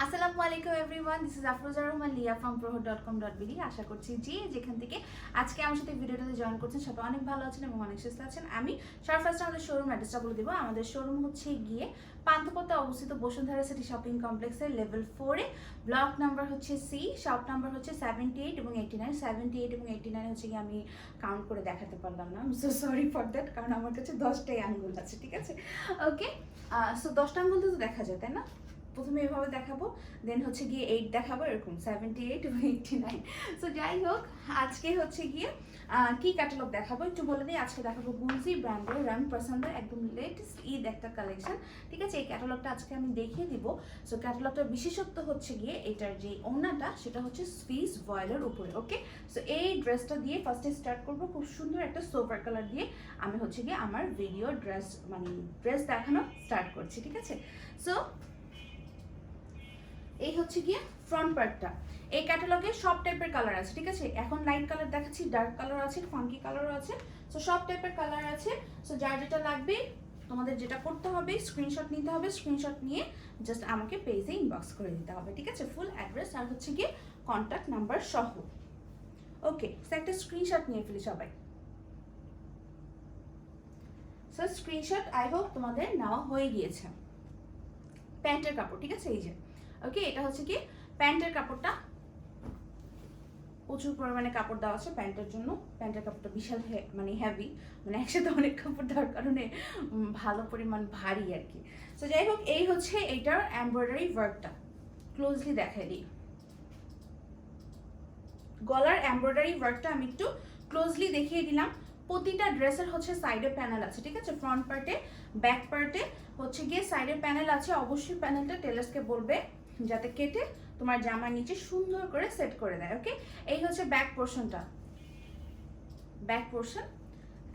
আসসালামু আলাইকুম everyone, this is Afroza Rahman লিয়া ফ্রম prohot.com.bd। আশা করছি যেখান থেকে আজকে আমার সাথে ভিডিওটাতে জয়েন করছেন সবাই অনেক ভালো আছেন এবং অনেক সুস্থ আছেন। আমি ফার্স্ট আমাদের শোরুম অ্যাড্রেসটা বলে দেবো। আমাদের শোরুম হচ্ছে গিয়ে পান্থপথে অবস্থিত বসুন্ধরা সিটি শপিং কমপ্লেক্সের লেভেল 4-এ, ব্লক নাম্বার হচ্ছে সি, শপ নাম্বার হচ্ছে 78 এবং 89। 78 এবং 89 হচ্ছে গিয়ে আমি কাউন্ট করে দেখাতে পারলাম না, সো সরি ফর দ্যাট, কারণ আমার কাছে 10টাই আঙ্গুল আছে, ঠিক আছে? ওকে, সো 10টা আঙ্গুল তো দেখা যায়, তাই না? প্রথমে এভাবে দেখাবো, দেন হচ্ছে গিয়ে 8 দেখাবো, এরকম 78 এবং 89। সো যাই হোক, আজকে হচ্ছে গিয়ে কি ক্যাটালগ দেখাবো একটু বলে দিই। আজকে দেখাবো গুলজি ব্র্যান্ডের রং পছন্দের একদম লেটেস্ট ঈদ একটা কালেকশন, ঠিক আছে? এই ক্যাটালগটা আজকে আমি দেখিয়ে দিব। সো ক্যাটালগটার বিশেষত্ব হচ্ছে গিয়ে এটার যে ওড়নাটা সেটা হচ্ছে সুইস ভয়েলের উপরে। ওকে, সো এই ড্রেসটা দিয়ে ফার্স্টে স্টার্ট করবো। খুব সুন্দর একটা সোফার কালার দিয়ে আমি হচ্ছে গিয়ে আমার ভিডিও ড্রেস দেখানো স্টার্ট করছি, ঠিক আছে? সো এই হচ্ছে গিয়ে ফ্রন্ট পার্টটা। এই ক্যাটালগে সব টাইপের কালার আছে, ঠিক আছে? এখন লাইট কালার দেখাচ্ছি, ডার্ক কালার আছে, ফাঙ্কি কালারও আছে। সো সব টাইপের কালার আছে। সো যার যেটা লাগবে তোমাদের যেটা করতে হবে, স্ক্রিনশট নিতে হবে। স্ক্রিনশট নিয়ে জাস্ট আমাকে পেজে ইনবক্স করে দিতে হবে, ঠিক আছে? ফুল অ্যাড্রেস আর হচ্ছে গিয়ে কন্ট্যাক্ট নাম্বার সহ। ওকে, সো একটা স্ক্রিনশট নিয়ে ফেলি সবাই। সো স্ক্রিনশট আই হোপ তোমাদের নেওয়া হয়ে গিয়েছে। প্যান্টের কাপড়, ঠিক আছে? এই যে ওকে, এটা হচ্ছে কি প্যান্টের কাপড়টা, প্রচুর পরিমাণে কাপড় দেওয়া আছে প্যান্টের জন্য। প্যান্টের কাপড়টা বিশাল হেভি, মানে একসাথে অনেক কাপড় দেওয়ার কারণে ভালো পরিমাণ ভারী আর কি। তো যাই হোক, এই হচ্ছে এইটার এমব্রয়ডারি ওয়ার্কটা, ক্লোজলি দেখাই দিই। গলার এমব্রয়ডারি ওয়ার্কটা আমি একটু ক্লোজলি দেখিয়ে দিলাম। প্রতিটা ড্রেসের হচ্ছে সাইডে প্যানেল আছে, ঠিক আছে? ফ্রন্ট পার্টে, ব্যাক পার্টে হচ্ছে গিয়ে সাইডে প্যানেল আছে। অবশ্যই প্যানেলটা টেলার্সকে বলবে যাতে কেটে তোমার জামার নিচে সুন্দর করে সেট করে দেয়। ওকে, এই হচ্ছে ব্যাক পোর্শনটা, ব্যাক পোর্শন,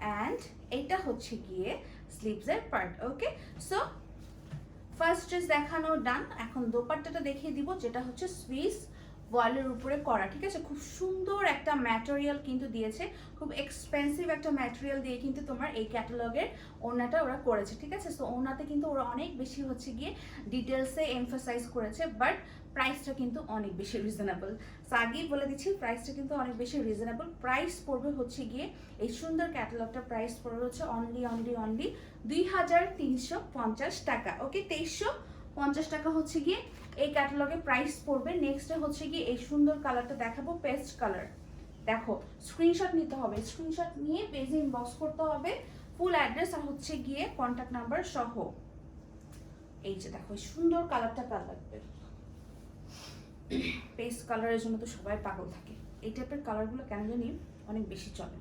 অ্যান্ড এইটা হচ্ছে গিয়ে স্লিভসের পার্ট। ওকে, সো ফার্স্ট ড্রেস দেখানো ডান। এখন দোপাট্টাটা দেখিয়ে দিব, যেটা হচ্ছে সুইস ভয়েলের উপরে করা, ঠিক আছে? খুব সুন্দর একটা ম্যাটেরিয়াল কিন্তু দিয়েছে, খুব এক্সপেন্সিভ একটা ম্যাটেরিয়াল দিয়ে কিন্তু তোমার এই ক্যাটালগের ওড়নাটা ওরা করেছে, ঠিক আছে? সো ওড়নাতে কিন্তু ওরা অনেক বেশি হচ্ছে গিয়ে ডিটেলসে এমফাসাইজ করেছে, বাট প্রাইসটা কিন্তু অনেক বেশি রিজনেবল। সো আগেই বলে দিচ্ছি, প্রাইসটা কিন্তু অনেক বেশি রিজনেবল। প্রাইস পড়বে হচ্ছে গিয়ে এই সুন্দর ক্যাটালগটা প্রাইস পড়বে হচ্ছে অনলি 2350 টাকা। ওকে, 2350 টাকা হচ্ছে গিয়ে এই ক্যাটালগে প্রাইস পড়বে। নেক্সটে হচ্ছে গিয়ে এই সুন্দর কালারটা দেখাবো, পেস্ট কালার। দেখো, স্ক্রিনশট নিতে হবে, স্ক্রিনশট নিয়ে পেজে ইনবক্স করতে হবে, ফুল অ্যাড্রেস আর হচ্ছে গিয়ে কন্ট্যাক্ট নাম্বার সহ। এই যে দেখো, সুন্দর কালারটা কার লাগবে? পেস্ট কালারের জন্য তো সবাই পাগল থাকে। এই টাইপের কালারগুলো কেন জানি অনেক বেশি চলে,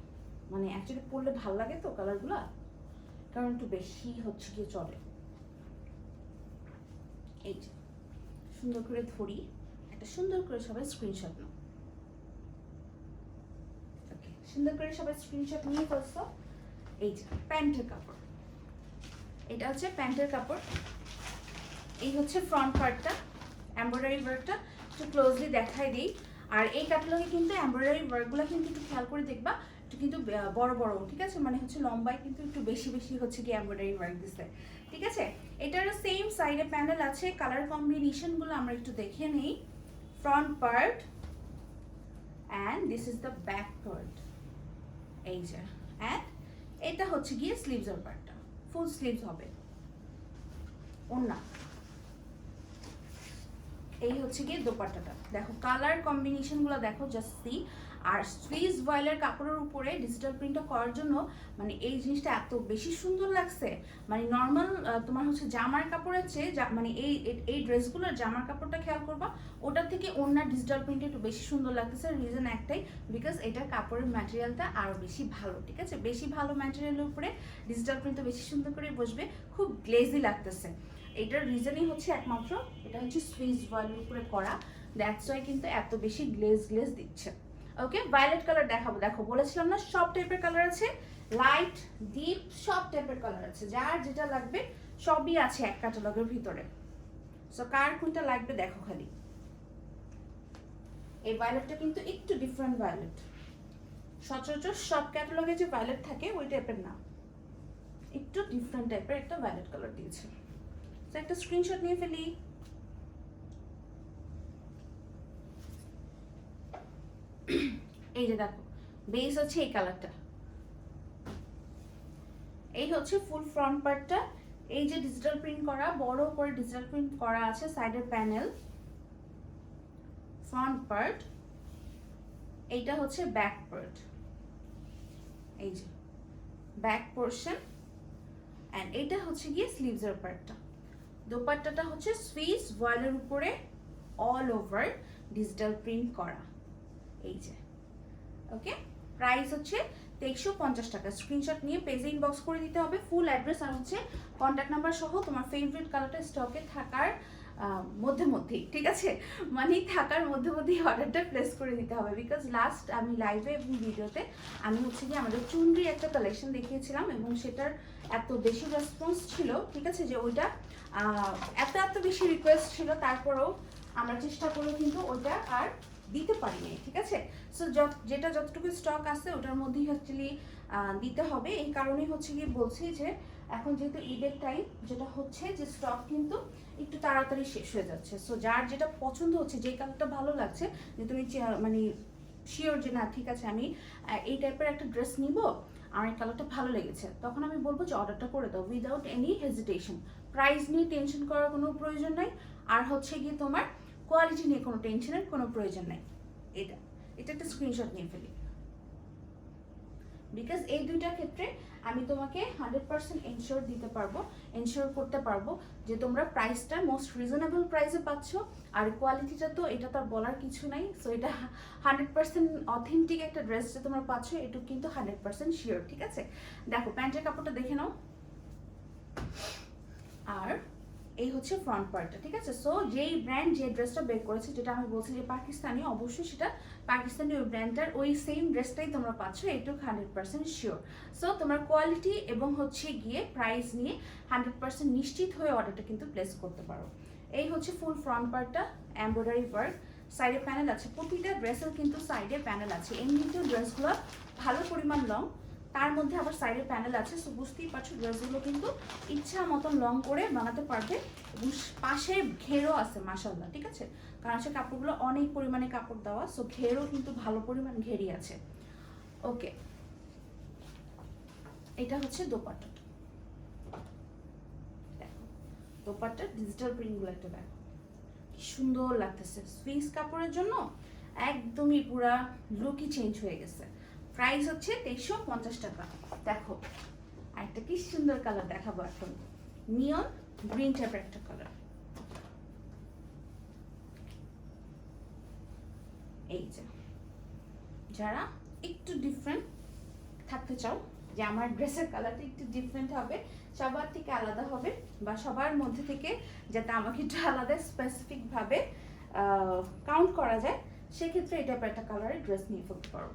মানে অ্যাকচুয়ালি পরলে ভাল লাগে তো কালারগুলো, কারণ একটু বেশি হচ্ছে গিয়ে চলে। এই যে সুন্দর করে ধরি, একটা সুন্দর করে সবাই স্ক্রিনশট নাও। ওকে, সুন্দর করে সবাই স্ক্রিনশট নিয়ে ফেলছো। এই যে প্যান্টের কাপড়, এটা হচ্ছে প্যান্টের কাপড়। এই হচ্ছে ফ্রন্ট পার্টটা, এমব্রয়ডারি ওয়ার্কটা একটু ক্লোজলি দেখাই দিই। আর এই ক্যাটালগে কিন্তু এমব্রয়ডারি ওয়ার্কগুলো কিন্তু একটু খেয়াল করে দেখবা, একটু কিন্তু বড় বড়, ঠিক আছে? মানে হচ্ছে লম্বায় কিন্তু একটু বেশি বেশি হচ্ছে কি এমব্রয়ডারি ওয়ার্ক দিচ্ছে, ঠিক আছে? এটারও সেম সাইডে প্যানেল আছে। কালার কম্বিনেশনগুলো আমরা একটু দেখে নেই। Front part and this is the back part, এই যে, অ্যান্ড এটা হচ্ছে গিয়ে স্লিভসের পার্টটা, ফুল স্লিভস হবে। ওড়না, এই হচ্ছে গিয়ে দোপাট্টাটা। দেখো কালার কম্বিনেশনগুলো দেখো, জাস্ট সি। আর সুইস ভয়েলের কাপড়ের উপরে ডিজিটাল প্রিন্টটা করার জন্য মানে এই জিনিসটা এত বেশি সুন্দর লাগছে। মানে নর্মাল তোমার হচ্ছে জামার কাপড়ের চেয়ে মানে এই ড্রেসগুলোর জামার কাপড়টা খেয়াল করবা, ওটার থেকে ওড়নার ডিজিটাল প্রিন্টটা একটু বেশি সুন্দর লাগতেছে। রিজন একটাই, বিকজ এটার কাপড়ের ম্যাটেরিয়ালটা আরও বেশি ভালো, ঠিক আছে? বেশি ভালো ম্যাটেরিয়ালের উপরে ডিজিটাল প্রিন্টটা বেশি সুন্দর করে বসবে, খুব গ্লেজি লাগতেছে। এটার রিজনই হচ্ছে একমাত্র, এটা হচ্ছে সুইস ভয়েলের উপরে করা, দ্যাটস ওয়াই কিন্তু এত বেশি গ্লেজ দিচ্ছে। ওকে, ভায়োলেট কালার দেখাবো। দেখো বলেছিলাম না, সব টাইপের কালার আছে, লাইট ডিপ সব টাইপের কালার আছে। যার যেটা লাগবে সবই আছে এক ক্যাটালগের ভিতরে। সো কার কোনটা লাগবে দেখো খালি। এই ভায়োলেটটা কিন্তু একটু ডিফারেন্ট ভায়োলেট, সচরাচর সব ক্যাটালগে যে ভায়োলেট থাকে ওই টাইপের না, একটু ডিফারেন্ট টাইপের একটা ভায়োলেট কালার দিয়েছে। তো একটা স্ক্রিনশট নিয়ে ফেলি। এই যে দেখো বেস হচ্ছে এই কালারটা, এই হচ্ছে ফুল ফ্রন্ট পার্টটা। এই যে ডিজিটাল প্রিন্ট করা, বড় করে ডিজিটাল প্রিন্ট করা আছে সাইডের প্যানেল, ফ্রন্ট পার্ট। এইটা হচ্ছে ব্যাক পার্ট, এই যে ব্যাক পোর্শন, এন্ড এইটা হচ্ছে গিয়ে স্লিভসের পার্টটা। দোপাট্টাটা হচ্ছে সুইস ভয়েলের উপরে অল ওভার ডিজিটাল প্রিন্ট করা, এই যে। ওকে, প্রাইস হচ্ছে 2350 টাকা। স্ক্রিনশট নিয়ে পেজে ইনবক্স করে দিতে হবে, ফুল অ্যাড্রেস আর হচ্ছে কন্ট্যাক্ট নাম্বার সহ তোমার ফেভারিট কালারটা স্টকে থাকার মধ্যেই, ঠিক আছে, মানে থাকার মধ্যেই অর্ডারটা প্লেস করে দিতে হবে। বিকজ লাস্ট আমি লাইভে এবং ভিডিওতে আমি হচ্ছে কি আমাদের চুনরি একটা কালেকশন দেখিয়েছিলাম এবং সেটার এত বেশি রেসপন্স ছিল, ঠিক আছে, যে ওইটা এত বেশি রিকোয়েস্ট ছিল, তারপরেও আমরা চেষ্টা করেও কিন্তু ওইটা আর দিতে পারিনি, ঠিক আছে। সো যেটা যতটুকু স্টক আছে ওটার মধ্যেই অ্যাকচুয়ালি দিতে হবে। এই কারণেই হচ্ছে গিয়ে বলছি যে এখন যেহেতু ঈদের টাইম, যেটা হচ্ছে যে স্টক কিন্তু একটু তাড়াতাড়ি শেষ হয়ে যাচ্ছে। সো যার যেটা পছন্দ হচ্ছে, যে কালারটা ভালো লাগছে, যে তুমি মানে শিওর যে না ঠিক আছে আমি এই টাইপের একটা ড্রেস নিব, আমার এই কালারটা ভালো লেগেছে, তখন আমি বলবো যে অর্ডারটা করে দাও উইদাউট এনি হেজিটেশন। প্রাইস নিয়ে টেনশন করার কোনো প্রয়োজন নাই, আর হচ্ছে গিয়ে তোমার কোয়ালিটি নিয়ে কোনো টেনশনের কোনো প্রয়োজন নাই। এটা একটা স্ক্রিনশট নিয়ে ফেলি, বিকজ এই দুইটার ক্ষেত্রে আমি তোমাকে 100% এনশিওর দিতে পারবো, এনশিওর করতে পারবো যে তোমরা প্রাইসটা মোস্ট রিজনেবল প্রাইসে পাচ্ছ, আর কোয়ালিটিটা তো এটা তো আর বলার কিছু নাই। সো এটা 100% অথেন্টিক একটা ড্রেস যে তোমরা পাচ্ছ, এটুকু কিন্তু 100% শিওর, ঠিক আছে। দেখো প্যান্টের কাপড়টা দেখে নাও, আর এই হচ্ছে ফ্রন্ট পার্টটা, ঠিক আছে। সো যেই ব্র্যান্ড যে ড্রেসটা বের করেছে, যেটা আমি বলছি যে পাকিস্তানি, অবশ্যই সেটা পাকিস্তানি ওই ব্র্যান্ডটার ওই সেম ড্রেসটাই তোমরা পাচ্ছ, এটুকু 100% শিওর। সো তোমার কোয়ালিটি এবং হচ্ছে গিয়ে প্রাইস নিয়ে 100% নিশ্চিত হয়ে অর্ডারটা কিন্তু প্লেস করতে পারো। এই হচ্ছে ফুল ফ্রন্ট পার্টটা, এমব্রয়ডারি ওয়ার্ক, সাইডে প্যানেল আছে, প্রতিটা ড্রেসের কিন্তু সাইডে প্যানেল আছে। এমনিতেও ড্রেসগুলো ভালো পরিমাণ লং, তার মধ্যে আবার সাইডে প্যানেল আছে। সো বুঝতেই পারছো ড্রেসগুলো কিন্তু ইচ্ছা মতন লং করে বানাতে পারবে, এবং পাশে ঘেরও আছে মাশাআল্লাহ, ঠিক আছে, কারণ হচ্ছে কাপড়গুলো অনেক পরিমাণে কাপড় দেওয়া, সো ঘেরও কিন্তু ভালো পরিমাণ ঘেরি আছে। ওকে, এটা হচ্ছে দোপাট্টাটা, দেখো দোপাট্টার ডিজিটাল প্রিন্টগুলো একটা দেখো কি সুন্দর লাগতেছে। সুইস কাপড়ের জন্য একদমই পুরা লুকই চেঞ্জ হয়ে গেছে। প্রাইস হচ্ছে 2350 টাকা। দেখো একটা কি সুন্দর কালার দেখাবো এখন, নিয়ন গ্রিন টাইপের একটা কালার, এই যে যারা একটু ডিফারেন্ট থাকতে চাও, যে আমার ড্রেসের কালারটা একটু ডিফারেন্ট হবে, সবার থেকে আলাদা হবে, বা সবার মধ্যে থেকে যাতে আমাকে একটু আলাদা স্পেসিফিক ভাবে কাউন্ট করা যায়, সেক্ষেত্রে এটা একটা কালারের ড্রেস নিয়ে ফেলতে পারো।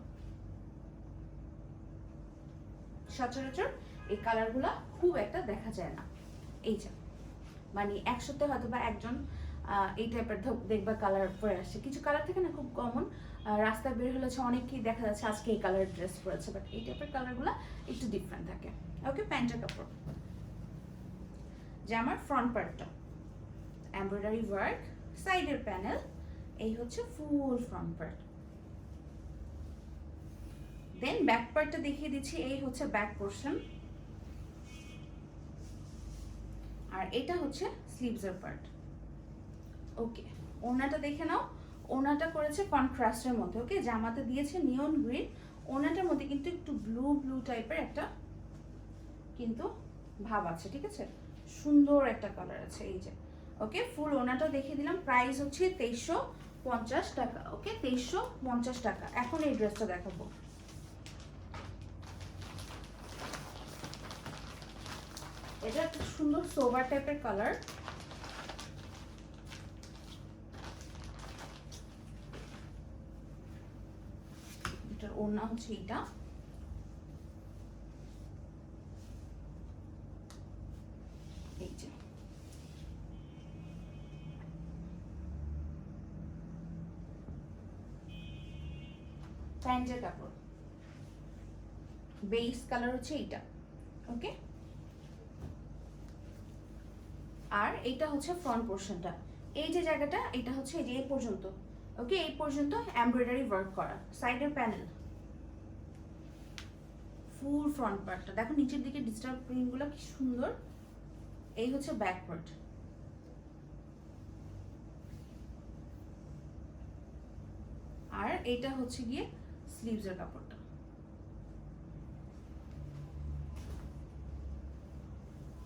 সচরাচর এই কালারগুলো খুব একটা দেখা যায় না, এই যে মানে একসাথে হয়তো বা একজন এই টাইপের দেখবা কালার পরে আসছে। কিছু কালার থেকে না খুব কমন, রাস্তায় বের হলে অনেকেই দেখা যাচ্ছে আজকে এই কালারের ড্রেস পরেছে, বাট এই টাইপের কালারগুলো একটু ডিফারেন্ট থাকে। ওকে, প্যান্টের কাপড়, যে আমার ফ্রন্ট পার্টটা এমব্রয়ডারি ওয়ার্ক, সাইডের প্যানেল, এই হচ্ছে full front part. Then back পার্টটা দেখিয়ে দিচ্ছি, এই হচ্ছে ব্যাক পোর্শন, আর এটা হচ্ছে স্লিভসের পার্ট। ওকে, ওনাটা দেখে নাও, ওনাটা করেছে কন্ট্রাস্টের মধ্যে। ওকে, জামাতে দিয়েছে নিয়ন গ্রিন, ওনাটার মধ্যে কিন্তু একটু ব্লু টাইপের একটা কিন্তু ভাব আছে, ঠিক আছে, সুন্দর একটা কালার আছে, এই যে। ওকে, ফুল ওনাটা দেখিয়ে দিলাম। প্রাইস হচ্ছে 2350 টাকা। ওকে, 2350 টাকা। এখন এই ড্রেসটা দেখাবো, এটা একটা সুন্দর সোভার টাইপের কালার, এটার ওড়না হচ্ছে এটা, এই যে প্যান্টের কাপড়, বেস কালার হচ্ছে এটা। ওকে, আর এইটা হচ্ছে ফ্রন্ট পোর্শনটা, এই যে জায়গাটা, এটা হচ্ছে এই যে এই পর্যন্ত, ওকে, এই পর্যন্ত এমব্রয়ডারি ওয়ার্ক করা। সাইডের প্যানেল, ফুল ফ্রন্ট পার্টটা দেখো, নিচের দিকে ডিজিটাল প্রিন্টগুলো কি সুন্দর। এই হচ্ছে ব্যাক পার্ট। আর এটা হচ্ছে গিয়ে স্লিভসের কাপড়টা।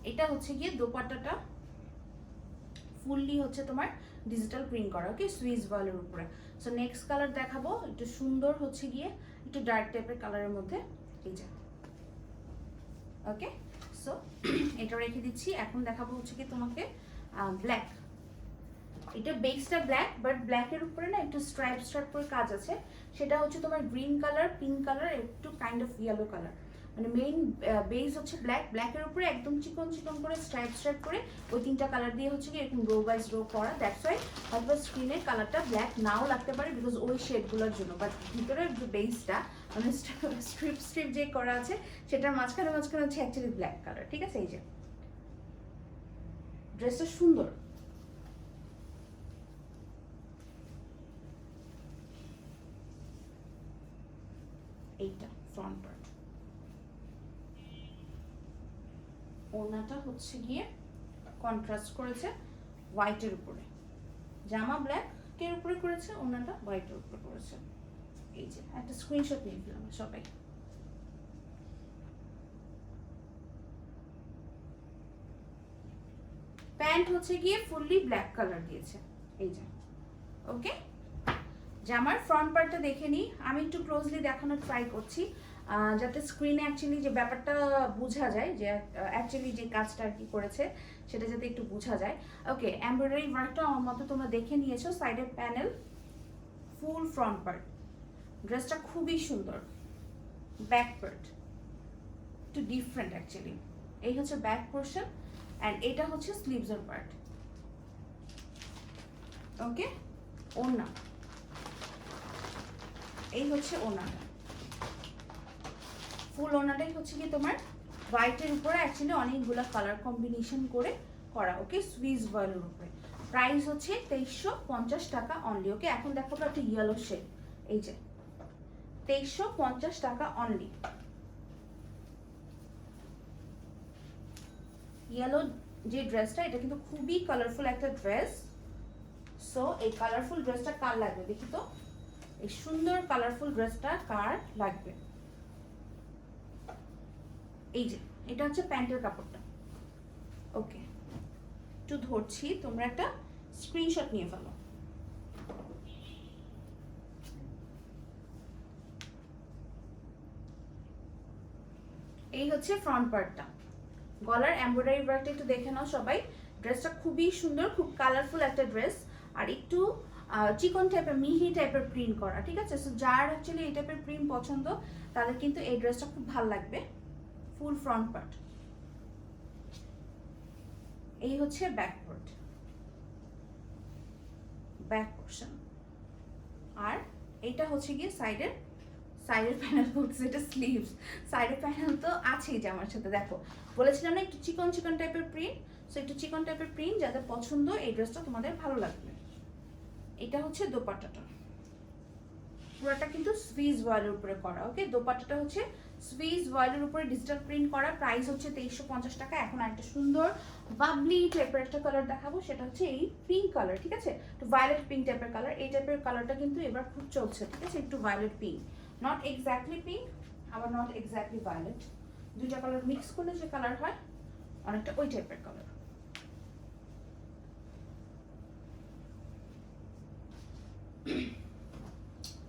এটা হচ্ছে গিয়ে দোপাট্টাটা ফুললি হচ্ছে তোমার ডিজিটাল প্রিন্ট করা, ওকে, সুইস বয়েলের উপরে। সো নেক্সট কালার দেখাবো একটু সুন্দর হচ্ছে গিয়ে একটু ডার্ক টাইপের কালারের মধ্যে, এই যে, ওকে। সো এটা রেখে দিচ্ছি। এখন দেখাবো হচ্ছে কি তোমাকে ব্ল্যাক। এটা বেসটা ব্ল্যাক, বাট ব্ল্যাকের উপরে না একটু স্ট্রাইপ স্ট্রাইপ করে কাজ আছে। সেটা হচ্ছে তোমার গ্রিন কালার, পিঙ্ক কালার, একটু কাইন্ড অফ ইয়েলো কালার। মানে মেইন বেস হচ্ছে ব্ল্যাক, ব্ল্যাকের উপরে একদম চিকন চিকন করে স্ট্রাইপ স্ট্রাইপ করে ওই তিনটা কালার দিয়ে হচ্ছে কি এরকম রো বাইজ রো করা। দ্যাটস ওয়াই হয়তো স্ক্রিনের কালারটা ব্ল্যাক নাও লাগতে পারে বিকজ ওই শেডগুলোর জন্য, বাট ভিতরের যে বেসটা মানে স্ট্রিপ স্ট্রিপ যে করা আছে সেটার মাঝখানে মাঝখানে হচ্ছে অ্যাকচুয়ালি ব্ল্যাক কালার, ঠিক আছে। এই যে ড্রেসটা সুন্দর। এইটা ফ্রন্ট পার্ট, ওড়নাটা হচ্ছে গিয়ে কন্ট্রাস্ট করেছে হোয়াইটের উপরে, জামা ব্ল্যাকের উপরে করেছে, ওড়নাটা হোয়াইটের উপরে করেছে। এই যে একটা স্ক্রিনশট নিয়ে ফেলাম সবাই। প্যান্ট হচ্ছে গিয়ে ফুললি ব্ল্যাক কালার দিয়েছে, এই যে, ওকে। জামার ফ্রন্ট পার্টটা দেখে নিই, আমি একটু ক্লোজলি দেখানোর ট্রাই করছি যাতে স্ক্রিনে অ্যাকচুয়ালি যে ব্যাপারটা বোঝা যায়, যে অ্যাকচুয়ালি যে কাজটা আর কি করেছে সেটা যাতে একটু বোঝা যায়। ওকে, এমব্রয়ডারি ওয়ার্কটা আমার মতো তোমরা দেখে নিয়েছো। সাইডের প্যানেল, ফুল ফ্রন্ট পার্ট, ড্রেসটা খুবই সুন্দর। ব্যাক পার্ট একটু ডিফারেন্ট অ্যাকচুয়ালি। এই হচ্ছে ব্যাক পোর্শন অ্যান্ড এটা হচ্ছে স্লিভসের পার্ট, ওকে। ওড়না, এই হচ্ছে ওড়নাটা, ফুল ওড়নাটাই হচ্ছে কি তোমার হোয়াইটের উপরে অ্যাকচুয়ালি অনেকগুলো কালার কম্বিনেশন করে করা, ওকে, সুইস বয়েলের উপরে। প্রাইস হচ্ছে 2350 টাকা অনলি, ওকে। এখন দেখো একটা ইয়েলো শেড, এই যে 2350 টাকা অনলি। ইয়েলো যে ড্রেসটা, এটা কিন্তু খুবই কালারফুল একটা ড্রেস। সো এই কালারফুল ড্রেসটা কার লাগবে দেখি তো, এই সুন্দর কালারফুল ড্রেসটা কার লাগবে। এই যে এটা হচ্ছে প্যান্টের কাপড়টা, ওকে। একটু ধরছি, তোমরা একটা স্ক্রিনশট নিয়ে ফেলো। এই হচ্ছে ফ্রন্ট পার্টটা, গলার এমব্রয়ডারি ওয়ার্কটা একটু দেখে নাও সবাই। ড্রেসটা খুবই সুন্দর, খুব কালারফুল একটা ড্রেস, আর একটু চিকন টাইপের মিহি টাইপের প্রিন্ট করা, ঠিক আছে। সো যার অ্যাকচুয়ালি এই টাইপের প্রিন্ট পছন্দ তাদের কিন্তু এই ড্রেসটা খুব ভালো লাগবে। ফুল ফ্রন্ট পার্ট, এই হচ্ছে ব্যাক পার্ট, ব্যাক পোর্শন। আর এইটা হচ্ছে গিয়ে সাইডের প্যানেল বলছে, এটা স্লিভস। সাইডের প্যানেল তো আছেই জামার সাথে, দেখো বলেছিলাম না একটু চিকন চিকন টাইপের প্রিন্ট। সো একটু চিকন টাইপের প্রিন্ট যাদের পছন্দ এই ড্রেসটা তোমাদের ভালো লাগবে। এটা হচ্ছে দোপাট্টাটা, পুরোটা কিন্তু সুইস ওয়ালের উপরে করা, ওকে। দোপাট্টাটা হচ্ছে সুইস ওয়ালের উপরে ডিজিটাল প্রিন্ট করা। প্রাইস হচ্ছে 2350 টাকা। এখন একটা সুন্দর বাবলি টাইপের একটা কালার দেখাবো, সেটা হচ্ছে এই পিঙ্ক কালার, ঠিক আছে, একটু ভায়োলেট পিঙ্ক টাইপের কালার। এই টাইপের কালারটা কিন্তু এবার খুব চলছে, ঠিক আছে, একটু violet pink, not exactly pink আবার নট এক্স্যাক্টলি ভায়োলেট, দুইটা কালার মিক্স করলে যে কালার হয় অনেকটা ওই টাইপের কালার।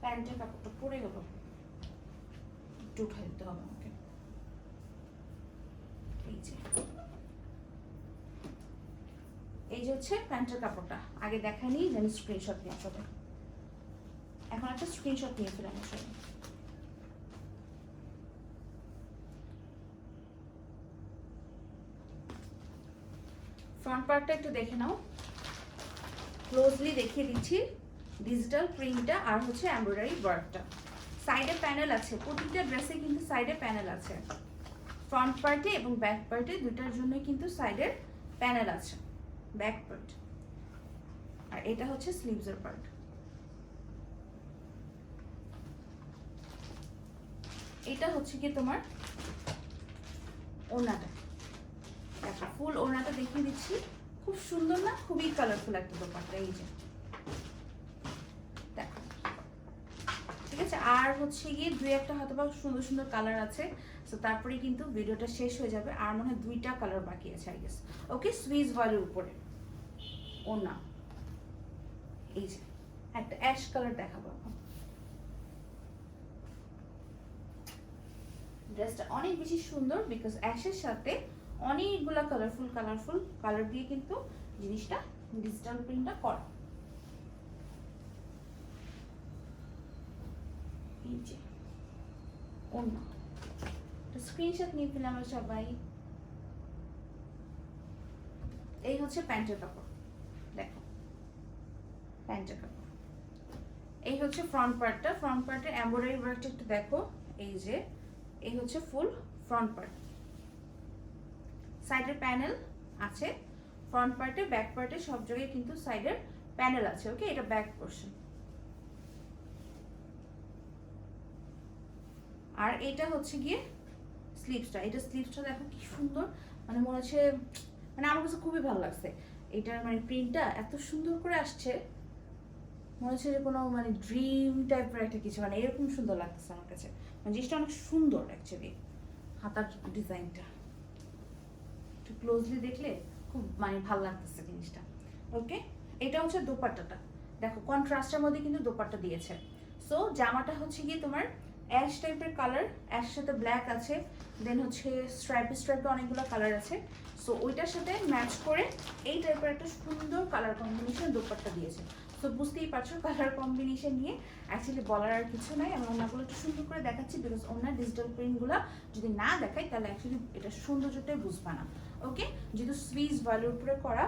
প্যান্টের কাপড়টা পরে গেল, একটু উঠে দিতে হবে আমাকে। এই যে হচ্ছে প্যান্টের কাপড়টা, আগে দেখাইনি যেন স্ক্রিনশট নিয়ে সবাই। এখন একটা স্ক্রিনশট নিয়ে ফেলাম সবাই। ফ্রন্ট পার্টটা একটু দেখে নাও, ক্লোজলি দেখিয়ে দিচ্ছি ডিজিটাল প্রিন্টটা আর হচ্ছে এমব্রয়ডারি ওয়ার্কটা। সাইডে প্যানেল আছে, প্রতিটা ড্রেসে কিন্তু সাইডে প্যানেল আছে, ফ্রন্ট পার্টে এবং ব্যাক পার্টে দুটার জন্য কিন্তু সাইডের প্যানেল আছে, ব্যাক পার্ট। আর এটা হচ্ছে স্লিভসের পার্ট, এটা হচ্ছে কি তোমার ওড়নাটা, দেখো ফুল ওড়নাটা দেখিয়ে দিচ্ছি, খুব সুন্দর না, খুবই কালারফুল একটা দোপাট্টা। এই যে দেখো, ঠিক আছে। আর হচ্ছে গিয়ে দুই একটা হয়তো বা সুন্দর সুন্দর কালার আছে, তো তারপরে কিন্তু ভিডিওটা শেষ হয়ে যাবে। আর মনে হয় দুইটা কালার বাকি আছে আই গেস। ওকে, সুইস ভয়েলের উপরে ওড়না, এই যে একটা অ্যাশ কালার দেখাবো। ড্রেসটা অনেক বেশি সুন্দর বিকজ অ্যাশের সাথে অনেকগুলা কালারফুল কালার দিয়ে কিন্তু জিনিসটা ডিজিটাল প্রিন্টটা করা। এই যে অন্য স্ক্রিনশট নিয়ে ফেলে আমরা সবাই। এই হচ্ছে প্যান্টের কাপড়, দেখো প্যান্টের কাপড়। এই হচ্ছে ফ্রন্ট পার্টটা, ফ্রন্ট পার্টের এমব্রয়ডারি ওয়ার্কটা একটু দেখো। এই যে এই হচ্ছে ফুল ফ্রন্ট পার্ট, সাইডের প্যানেল আছে ফ্রন্ট পার্টে, ব্যাক পার্টে সব জায়গায় কিন্তু সাইডের প্যানেল আছে। ওকে, এটা ব্যাক পোর্শন। আর এটা হচ্ছে গিয়ে স্লিভসটা, এটা স্লিভসটা দেখো কি সুন্দর, মানে মনে হচ্ছে, মানে আমার কাছে খুবই ভালো লাগছে এটার, মানে প্রিন্টটা এত সুন্দর করে আসছে, মনে হচ্ছে যে কোনো মানে ড্রিম টাইপের একটা কিছু, মানে এরকম সুন্দর লাগতেছে আমার কাছে, মানে জিনিসটা অনেক সুন্দর অ্যাকচুয়ালি। হাতার ডিজাইনটা একটু ক্লোজলি দেখলে খুব মানে ভালো লাগতেছে জিনিসটা। ওকে, এটা হচ্ছে দোপাট্টাটা, দেখো কন্ট্রাস্টের মধ্যে কিন্তু দোপাট্টা দিয়েছে। সো জামাটা হচ্ছে গিয়ে তোমার অ্যাশ টাইপের কালার, অ্যাশের সাথে ব্ল্যাক আছে, দেন হচ্ছে স্ট্রাইপে অনেকগুলো কালার আছে। সো ওইটার সাথে ম্যাচ করে এই টাইপের একটা সুন্দর কালার কম্বিনেশন দোপাট্টা দিয়েছে। সো বুঝতেই পারছো কালার কম্বিনেশন নিয়ে অ্যাকচুয়ালি বলার আর কিছু নাই। আমি ওনাগুলো একটু সুন্দর করে দেখাচ্ছি বিকজ ওনার ডিজিটাল প্রিন্টগুলো যদি না দেখাই তাহলে অ্যাকচুয়ালি এটা সৌন্দর্যটাই বুঝবা না। ওকে, যেহেতু সুইস ভয়েলের উপরে করা,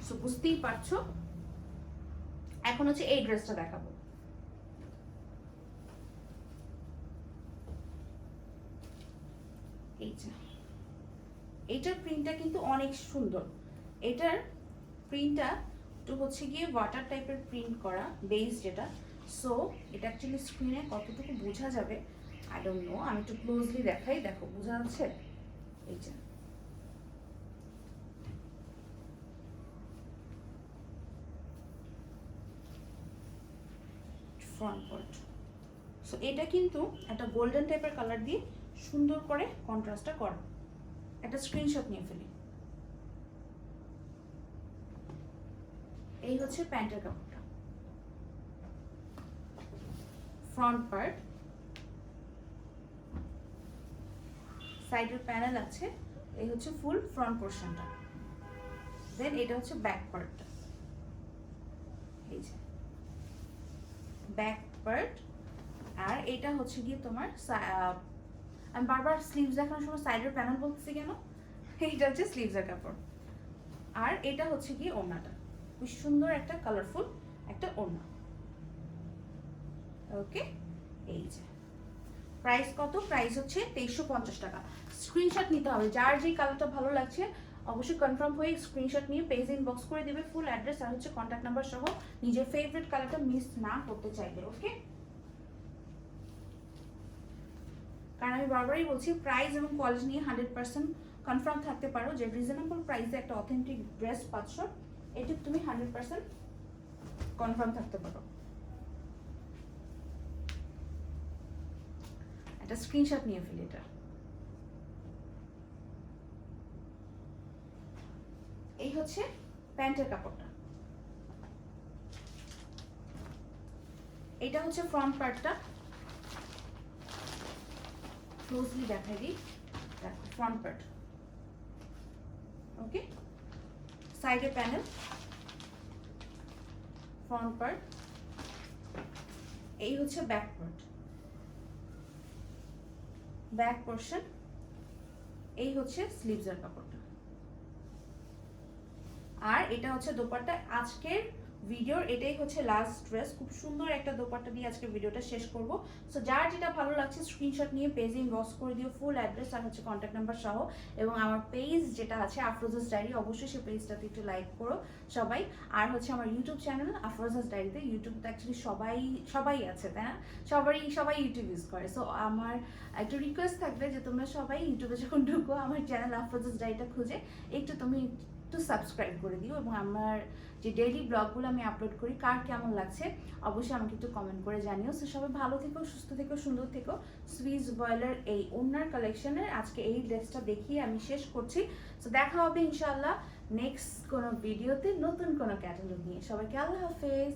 সো বুঝতেই পারছো। এখন হচ্ছে এই ড্রেসটা দেখাবো। এইটার প্রিন্টটা কিন্তু অনেক সুন্দর, এটার প্রিন্টটা একটু হচ্ছে গিয়ে ওয়াটার টাইপের প্রিন্ট করা বেস যেটা। সো এটা অ্যাকচুয়ালি স্ক্রিনে কতটুকু বোঝা যাবে আই ডোন্ট নো, আমি একটু ক্লোজলি দেখাই, দেখো বোঝা যাচ্ছে। এই যে ফ্রন্ট পার্ট, সো এটা কিন্তু একটা গোল্ডেন টাইপের কালার দিয়ে সুন্দর করে কন্ট্রাস্টটা করা। একটা স্ক্রিনশট নিয়ে ফেলি। এই হচ্ছে প্যান্টের কাপড়টা, ফ্রন্ট পার্ট, সাইডের প্যানেল আছে, এই হচ্ছে ফুল ফ্রন্ট পোর্শনটা, দেন এটা হচ্ছে ব্যাক পার্টটা। এই যে ব্যাক পার্ট, আর এটা হচ্ছে গিয়ে তোমার আমি বারবার স্লিভস দেখানোর সময় সাইডের প্যানেল বলতেছি কেন, এইটা হচ্ছে স্লিভসের কাপড়। আর এটা হচ্ছে গিয়ে ওড়নাটা, খুব সুন্দর একটা কালারফুল একটা ওড়না। ওকে, এই যে প্রাইস কত, প্রাইস হচ্ছে 2350 টাকা। স্ক্রিনশট নিতে হবে, যার যেই কালারটা ভালো লাগছে অবশ্যই কনফার্ম হয়ে স্ক্রিনশট নিয়ে পেজ ইনবক্স করে দিবে, ফুল অ্যাড্রেস আর হচ্ছে কন্ট্যাক্ট নাম্বার সহ, নিজের ফেভারিট কালারটা মিস না করতে চাইবে। ওকে, কারণ আমি বারবারই বলছি প্রাইস এবং কোয়ালিটি নিয়ে 100% কনফার্ম থাকতে পারো যে রিজনেবল প্রাইসে একটা অথেন্টিক ড্রেস পাচ্ছ, এটা তুমি 100% কনফার্ম থাকতে পারো। একটা স্ক্রিনশট নিয়ে ফেলি এটা। এই হচ্ছে প্যান্টের কাপড়টা, এটা হচ্ছে ফ্রন্ট পার্টটা, ক্লোজলি দেখাই দিই, দেখো ফ্রন্ট পার্ট। ওকে, সাইডে প্যানেল, ফ্রন্ট পার্ট, এই হচ্ছে ব্যাক পার্ট, ব্যাক পোর্শন, এই হচ্ছে স্লিভসের কাপড়টা। আর এটা হচ্ছে দোপাট্টা। আজকের ভিডিওর। এটাই হচ্ছে লাস্ট ড্রেস, খুব সুন্দর একটা দোপাট্টা দিয়ে আজকে ভিডিওটা শেষ করব। সো যার যেটা ভালো লাগছে স্ক্রিনশট নিয়ে পেজে ইনবক্স করে দিও, ফুল অ্যাড্রেস আর হচ্ছে কন্ট্যাক্ট নাম্বার সহ। এবং আমার পেজ যেটা আছে আফরোজাস ডায়েরি, অবশ্যই সেই পেজটাতে একটু লাইক করো সবাই। আর হচ্ছে আমার ইউটিউব চ্যানেল আফরোজাস ডায়েরিতে, ইউটিউব তো অ্যাকচুয়ালি সবাই আছে তাই না, সবাই ইউটিউব ইউজ করে। সো আমার একটা রিকোয়েস্ট থাকবে যে তোমরা সবাই ইউটিউবে যখন ঢুকো আমার চ্যানেল আফরোজাস ডায়েরিটা খুঁজে একটু তুমি একটু সাবস্ক্রাইব করে দিও। এবং আমার যে ডেইলি ব্লগগুলো আমি আপলোড করি কার কেমন লাগছে অবশ্যই আমাকে একটু কমেন্ট করে জানিও। সো সবাই ভালো থেকো, সুস্থ থেকো, সুন্দর থেকো। সুইস বয়েলের এই ওনার কালেকশনের আজকে এই ড্রেসটা দেখিয়ে আমি শেষ করছি। সো দেখা হবে ইনশাআল্লাহ নেক্সট কোনো ভিডিওতে নতুন কোনো ক্যাটালগ নিয়ে। সবাইকে আল্লাহ হাফেজ।